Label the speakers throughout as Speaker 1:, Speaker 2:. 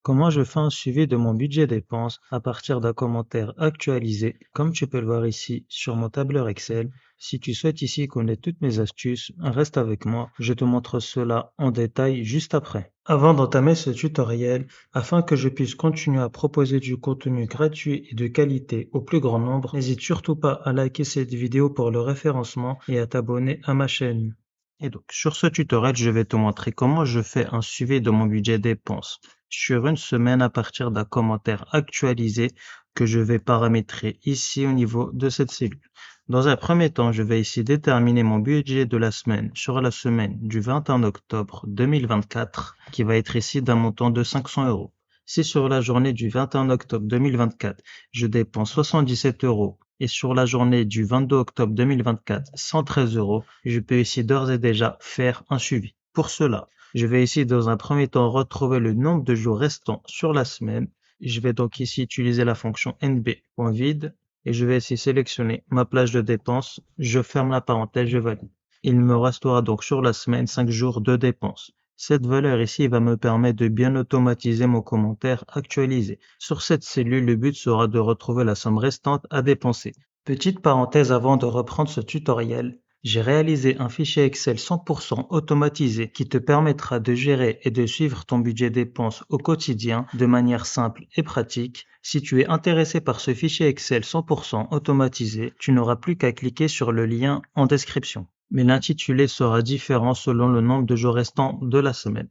Speaker 1: Comment je fais un suivi de mon budget dépenses à partir d'un commentaire actualisé, comme tu peux le voir ici sur mon tableur Excel. Si tu souhaites ici connaître toutes mes astuces, reste avec moi, je te montre cela en détail juste après. Avant d'entamer ce tutoriel, afin que je puisse continuer à proposer du contenu gratuit et de qualité au plus grand nombre, n'hésite surtout pas à liker cette vidéo pour le référencement et à t'abonner à ma chaîne. Et donc, sur ce tutoriel, je vais te montrer comment je fais un suivi de mon budget dépenses sur une semaine à partir d'un commentaire actualisé que je vais paramétrer ici au niveau de cette cellule. Dans un premier temps, je vais ici déterminer mon budget de la semaine sur la semaine du 21 octobre 2024 qui va être ici d'un montant de 500 euros. Si sur la journée du 21 octobre 2024, je dépense 77 euros et sur la journée du 22 octobre 2024, 113 euros, je peux ici d'ores et déjà faire un suivi. Pour cela, je vais ici dans un premier temps retrouver le nombre de jours restants sur la semaine. Je vais donc ici utiliser la fonction nb.vide et je vais ici sélectionner ma plage de dépenses. Je ferme la parenthèse, je valide. Il me restera donc sur la semaine 5 jours de dépenses. Cette valeur ici va me permettre de bien automatiser mon commentaire actualisé. Sur cette cellule, le but sera de retrouver la somme restante à dépenser. Petite parenthèse avant de reprendre ce tutoriel. J'ai réalisé un fichier Excel 100% automatisé qui te permettra de gérer et de suivre ton budget dépenses au quotidien de manière simple et pratique. Si tu es intéressé par ce fichier Excel 100% automatisé, tu n'auras plus qu'à cliquer sur le lien en description. Mais l'intitulé sera différent selon le nombre de jours restants de la semaine.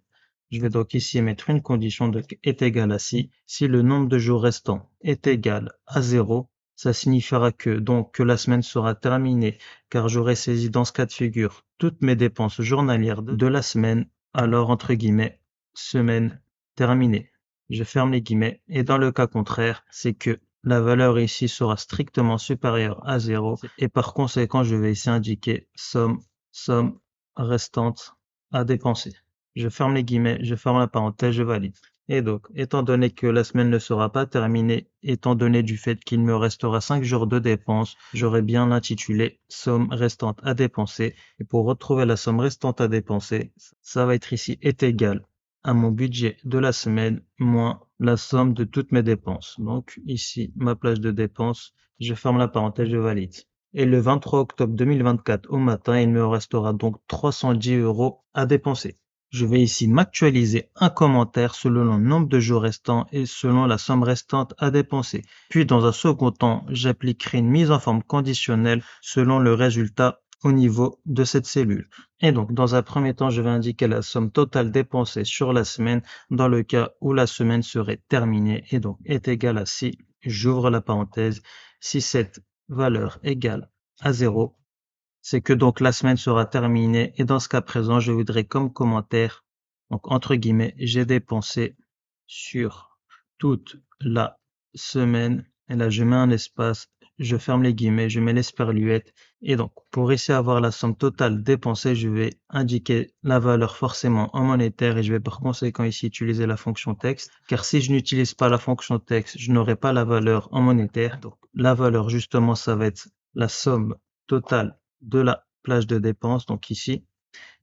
Speaker 1: Je vais donc ici mettre une condition de est égal à si le nombre de jours restants est égal à 0, ça signifiera que la semaine sera terminée car j'aurai saisi dans ce cas de figure toutes mes dépenses journalières de la semaine, alors entre guillemets, semaine terminée. Je ferme les guillemets et dans le cas contraire, c'est que la valeur ici sera strictement supérieure à 0 et par conséquent, je vais ici indiquer somme restante à dépenser. Je ferme les guillemets, je ferme la parenthèse, je valide. Et donc, étant donné que la semaine ne sera pas terminée, étant donné du fait qu'il me restera 5 jours de dépenses, j'aurai bien l'intitulé somme restante à dépenser. Et pour retrouver la somme restante à dépenser, ça va être ici est égal à mon budget de la semaine moins la somme de toutes mes dépenses. Donc ici, ma plage de dépenses, je ferme la parenthèse, je valide. Et le 23 octobre 2024 au matin, il me restera donc 310 euros à dépenser. Je vais ici m'actualiser un commentaire selon le nombre de jours restants et selon la somme restante à dépenser. Puis dans un second temps, j'appliquerai une mise en forme conditionnelle selon le résultat au niveau de cette cellule. Et donc, dans un premier temps, je vais indiquer la somme totale dépensée sur la semaine dans le cas où la semaine serait terminée et donc est égale à j'ouvre la parenthèse, si cette valeur égale à 0, c'est que donc la semaine sera terminée et dans ce cas présent, je voudrais comme commentaire, donc entre guillemets, j'ai dépensé sur toute la semaine. Et là, je mets un espace, je ferme les guillemets, je mets l'esperluette. Et donc, pour essayer d'avoir la somme totale dépensée, je vais indiquer la valeur forcément en monétaire et je vais par conséquent ici utiliser la fonction texte. Car si je n'utilise pas la fonction texte, je n'aurai pas la valeur en monétaire. Donc, la valeur, justement, ça va être la somme totale de la plage de dépenses. Donc ici,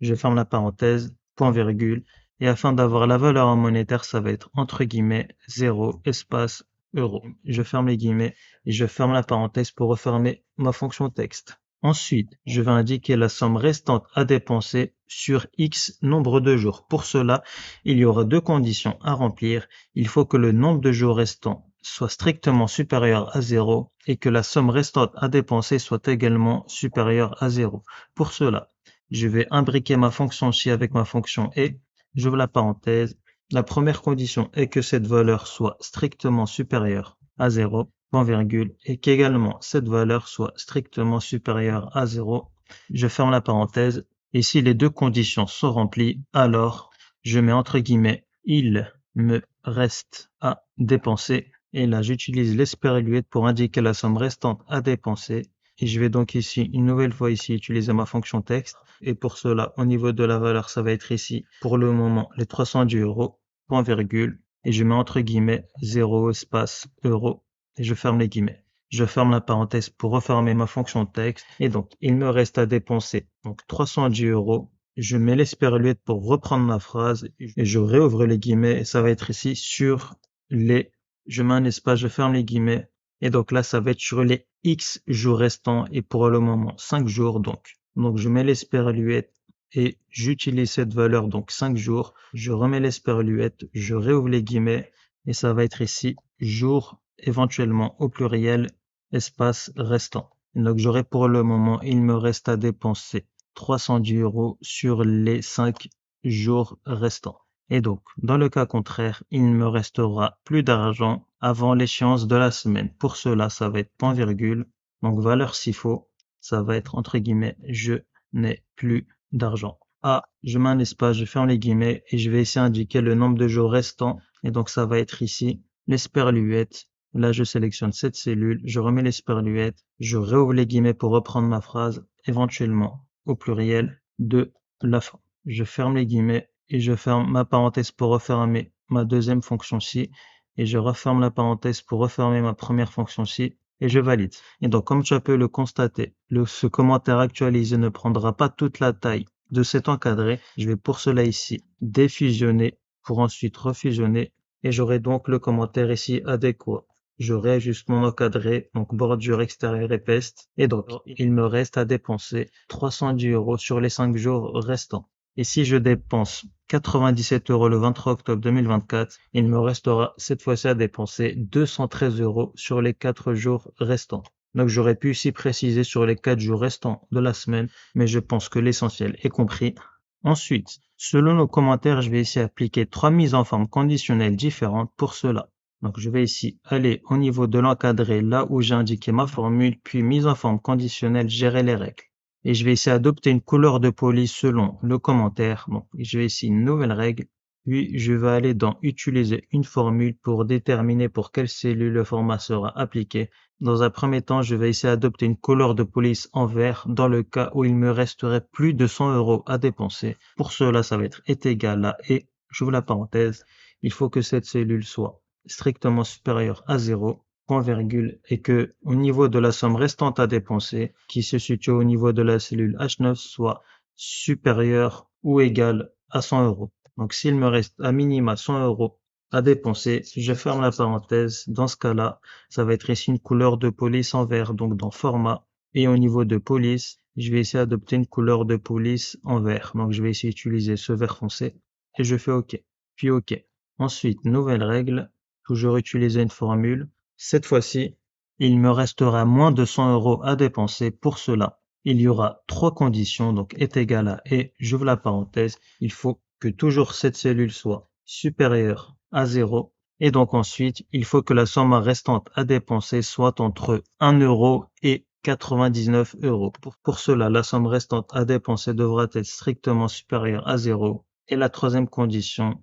Speaker 1: je ferme la parenthèse, point virgule, et afin d'avoir la valeur en monétaire, ça va être entre guillemets 0 espace euro. Je ferme les guillemets et je ferme la parenthèse pour refermer ma fonction texte. Ensuite, je vais indiquer la somme restante à dépenser sur X nombre de jours. Pour cela, il y aura deux conditions à remplir. Il faut que le nombre de jours restants soit strictement supérieur à 0 et que la somme restante à dépenser soit également supérieure à 0. Pour cela, je vais imbriquer ma fonction ci avec ma fonction et, j'ouvre la parenthèse. La première condition est que cette valeur soit strictement supérieure à 0, point virgule, et qu'également cette valeur soit strictement supérieure à 0. Je ferme la parenthèse. Et si les deux conditions sont remplies, alors je mets entre guillemets, il me reste à dépenser. Et là, j'utilise l'esperluette pour indiquer la somme restante à dépenser. Et je vais donc ici, une nouvelle fois ici, utiliser ma fonction texte. Et pour cela, au niveau de la valeur, ça va être ici, pour le moment, les 310 euros, point virgule. Et je mets entre guillemets 0 espace euro. Et je ferme les guillemets. Je ferme la parenthèse pour refermer ma fonction texte. Et donc, il me reste à dépenser donc 310 euros je mets l'esperluette pour reprendre ma phrase et je réouvre les guillemets et ça va être ici sur les, je mets un espace, je ferme les guillemets et donc là ça va être sur les X jours restants et pour le moment 5 jours donc. Donc je mets l'esperluette et j'utilise cette valeur donc 5 jours, je remets l'esperluette, je réouvre les guillemets et ça va être ici jour éventuellement au pluriel espace restant. Donc j'aurai pour le moment, il me reste à dépenser 310 € sur les 5 jours restants. Et donc, dans le cas contraire, il ne me restera plus d'argent avant l'échéance de la semaine. Pour cela, ça va être point virgule. Donc, valeur s'il faut, ça va être entre guillemets, je n'ai plus d'argent. Ah, je mets un espace, je ferme les guillemets et je vais ici indiquer le nombre de jours restants. Et donc, ça va être ici l'esperluette. Là, je sélectionne cette cellule, je remets l'esperluette, je réouvre les guillemets pour reprendre ma phrase, éventuellement au pluriel de la fin. Je ferme les guillemets et je ferme ma parenthèse pour refermer ma deuxième fonction-ci et je referme la parenthèse pour refermer ma première fonction-ci et je valide. Et donc, comme tu peux le constater, ce commentaire actualisé ne prendra pas toute la taille de cet encadré. Je vais pour cela ici défusionner pour ensuite refusionner et j'aurai donc le commentaire ici adéquat. Je réajuste mon encadré, donc bordure extérieure épaisse, et donc il me reste à dépenser 310 € sur les 5 jours restants. Et si je dépense 97 € le 23 octobre 2024, il me restera cette fois-ci à dépenser 213 € sur les 4 jours restants. Donc j'aurais pu ici préciser sur les 4 jours restants de la semaine, mais je pense que l'essentiel est compris. Ensuite, selon nos commentaires, je vais ici appliquer 3 mises en forme conditionnelles différentes pour cela. Donc, je vais ici aller au niveau de l'encadré, là où j'ai indiqué ma formule, puis mise en forme conditionnelle, gérer les règles. Et je vais ici adopter une couleur de police selon le commentaire. Donc, je vais ici une nouvelle règle, puis je vais aller dans utiliser une formule pour déterminer pour quelle cellule le format sera appliqué. Dans un premier temps, je vais ici adopter une couleur de police en vert dans le cas où il me resterait plus de 100 € à dépenser. Pour cela, ça va être est égal à et, j'ouvre la parenthèse, il faut que cette cellule soit strictement supérieur à 0, point virgule, et que au niveau de la somme restante à dépenser, qui se situe au niveau de la cellule H9, soit supérieur ou égal à 100 €. Donc s'il me reste à minima 100 € à dépenser, je ferme la parenthèse. Dans ce cas-là, ça va être ici une couleur de police en vert, donc dans format, et au niveau de police, je vais essayer d'adopter une couleur de police en vert. Donc je vais essayer d'utiliser ce vert foncé et je fais OK. Puis OK. Ensuite, nouvelle règle, toujours utiliser une formule. Cette fois-ci, il me restera moins de 100 € à dépenser. Pour cela, il y aura 3 conditions, donc est égal à et, j'ouvre la parenthèse, il faut que toujours cette cellule soit supérieure à 0. Et donc ensuite, il faut que la somme restante à dépenser soit entre 1 € et 99 €. Pour cela, la somme restante à dépenser devra être strictement supérieure à 0. Et la troisième condition,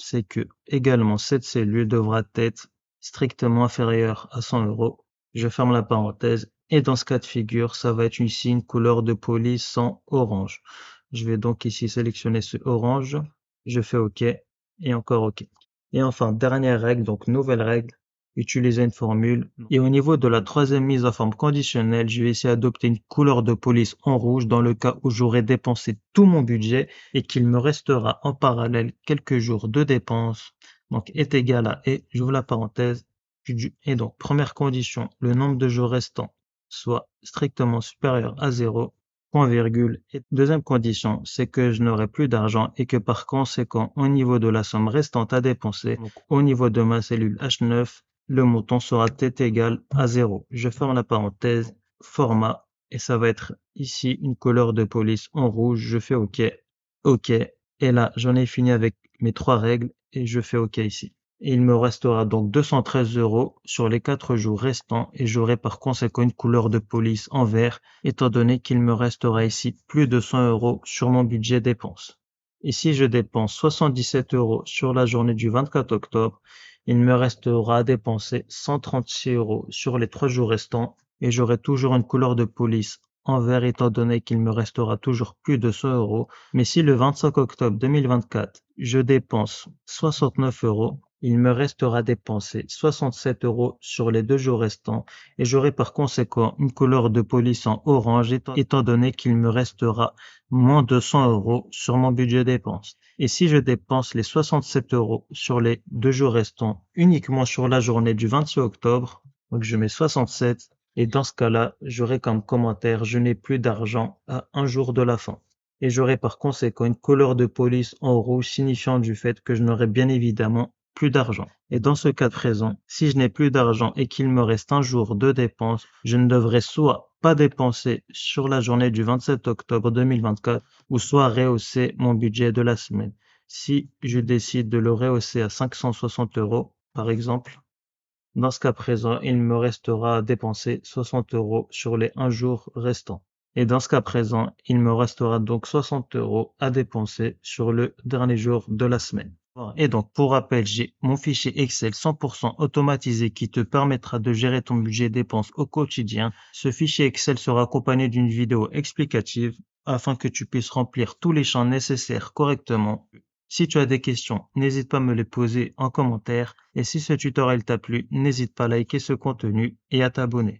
Speaker 1: c'est que également cette cellule devra être strictement inférieure à 100 €. Je ferme la parenthèse et dans ce cas de figure, ça va être ici une couleur de police en orange. Je vais donc ici sélectionner ce orange, je fais OK et encore OK. Et enfin, dernière règle, donc nouvelle règle, utiliser une formule. Et au niveau de la troisième mise en forme conditionnelle, je vais essayer d'adopter une couleur de police en rouge dans le cas où j'aurai dépensé tout mon budget et qu'il me restera en parallèle quelques jours de dépenses. Donc est égal à et, j'ouvre la parenthèse. Et donc, première condition, le nombre de jours restants soit strictement supérieur à 0, point virgule. Et deuxième condition, c'est que je n'aurai plus d'argent et que par conséquent, au niveau de la somme restante à dépenser, donc au niveau de ma cellule H9, le montant sera t égal à 0. Je ferme la parenthèse, format, et ça va être ici une couleur de police en rouge. Je fais OK, OK. Et là, j'en ai fini avec mes 3 règles et je fais OK ici. Et il me restera donc 213 € sur les 4 jours restants et j'aurai par conséquent une couleur de police en vert étant donné qu'il me restera ici plus de 100 € sur mon budget dépenses. Ici, je dépense 77 € sur la journée du 24 octobre. Il me restera à dépenser 136 € sur les 3 jours restants et j'aurai toujours une couleur de police en vert étant donné qu'il me restera toujours plus de 100 €. Mais si le 25 octobre 2024, je dépense 69 €, il me restera dépensé 67 € sur les 2 jours restants et j'aurai par conséquent une couleur de police en orange étant donné qu'il me restera moins de 100 € sur mon budget dépenses. Et si je dépense les 67 € sur les 2 jours restants uniquement sur la journée du 26 octobre, donc je mets 67, et dans ce cas-là, j'aurai comme commentaire, je n'ai plus d'argent à un jour de la fin. Et j'aurai par conséquent une couleur de police en rouge signifiant du fait que je n'aurai bien évidemment plus d'argent. Et dans ce cas présent, si je n'ai plus d'argent et qu'il me reste un jour de dépenses, je ne devrais soit pas dépenser sur la journée du 27 octobre 2024 ou soit rehausser mon budget de la semaine. Si je décide de le rehausser à 560 €, par exemple, dans ce cas présent, il me restera à dépenser 60 € sur les 1 jour restants. Et dans ce cas présent, il me restera donc 60 € à dépenser sur le dernier jour de la semaine. Et donc, pour rappel, j'ai mon fichier Excel 100% automatisé qui te permettra de gérer ton budget dépenses au quotidien. Ce fichier Excel sera accompagné d'une vidéo explicative afin que tu puisses remplir tous les champs nécessaires correctement. Si tu as des questions, n'hésite pas à me les poser en commentaire. Et si ce tutoriel t'a plu, n'hésite pas à liker ce contenu et à t'abonner.